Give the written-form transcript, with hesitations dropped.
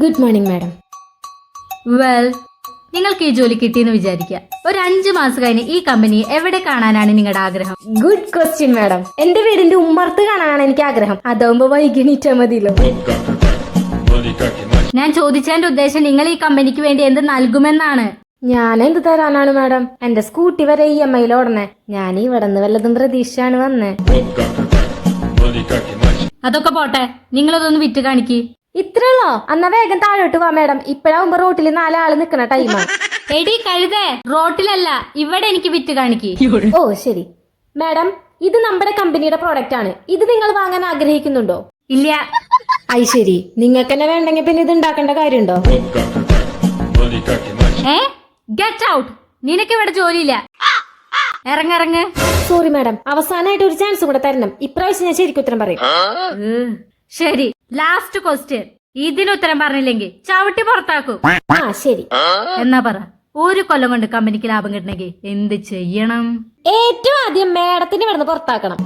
Good morning madam. Well, നിങ്ങൾക്ക് ഈ ജോലി കിട്ടിയെന്ന് വിചാരിക്കുക. ഒരു 5 മാസം കഴിഞ്ഞ് ഈ കമ്പനി എവിടെ കാണാനാണ് നിങ്ങളുടെ ആഗ്രഹം? Good question madam. എന്റെ വീടിന്റെ ഉമ്മർത്ത് കാണാനാണ് എനിക്ക് ആഗ്രഹം. അതാവുമ്പോ വൈകിണീറ്റാ മതിയല്ലോ. ഞാൻ ചോദിച്ചതിന്റെ ഉദ്ദേശം നിങ്ങൾ ഈ കമ്പനിക്ക് വേണ്ടി എന്ത് നൽകുമെന്നാണ്. ഞാൻ എന്ത് തരാനാണ് മാഡം? എന്റെ സ്കൂട്ടി വരെ EMI ഓടണേ. ഞാൻ ഇവിടെ നിന്ന് വല്ലതും പ്രതീക്ഷയാണ് വന്നേ. അതൊക്കെ പോട്ടെ, നിങ്ങളതൊന്ന് വിറ്റ് കാണിക്ക്. ഇത്രയുള്ളോ? എന്നാ വേഗം താഴോട്ട് വാ മാഡം. ഇപ്പഴാവുമ്പോ റോട്ടിൽ 4 ആള് നിക്കണ ടൈമാണ്. എടി കഴുതേ, റോട്ടിലല്ല, ഇവിടെ എനിക്ക് വിറ്റ് കാണിക്ക്. ഓ ശരി മാഡം, ഇത് നമ്മുടെ കമ്പനിയുടെ പ്രോഡക്റ്റ് ആണ്. ഇത് നിങ്ങൾ വാങ്ങാൻ ആഗ്രഹിക്കുന്നുണ്ടോ? ഇല്ല. അയ് ശരി, നിങ്ങൾക്ക് തന്നെ വേണ്ടെങ്കിൽ പിന്നെ ഇത് ഉണ്ടാക്കേണ്ട കാര്യമുണ്ടോ? Get out. നിനക്ക് ഇവിടെ ജോലിയില്ല. ഇറങ്ങിറങ്ങ്. സോറി മാഡം, അവസാനമായിട്ട് ഒരു ചാൻസ് കൂടെ തരണം. ഇപ്രാവശ്യം ഞാൻ ശരിക്കും ഉത്തരം പറയും. ശരി, ലാസ്റ്റ് ക്വസ്റ്റ്യൻ. ഇതിന് ഉത്തരം പറഞ്ഞില്ലെങ്കിൽ ചവിട്ടി പുറത്താക്കും. ആ ശരി. എന്നാ പറ, 1 കൊല്ലം കൊണ്ട് കമ്പനിക്ക് ലാഭം കിട്ടണമെങ്കിൽ എന്ത് ചെയ്യണം? ഏറ്റവും ആദ്യം മാഡത്തിന് ഇവിടുന്ന് പുറത്താക്കണം.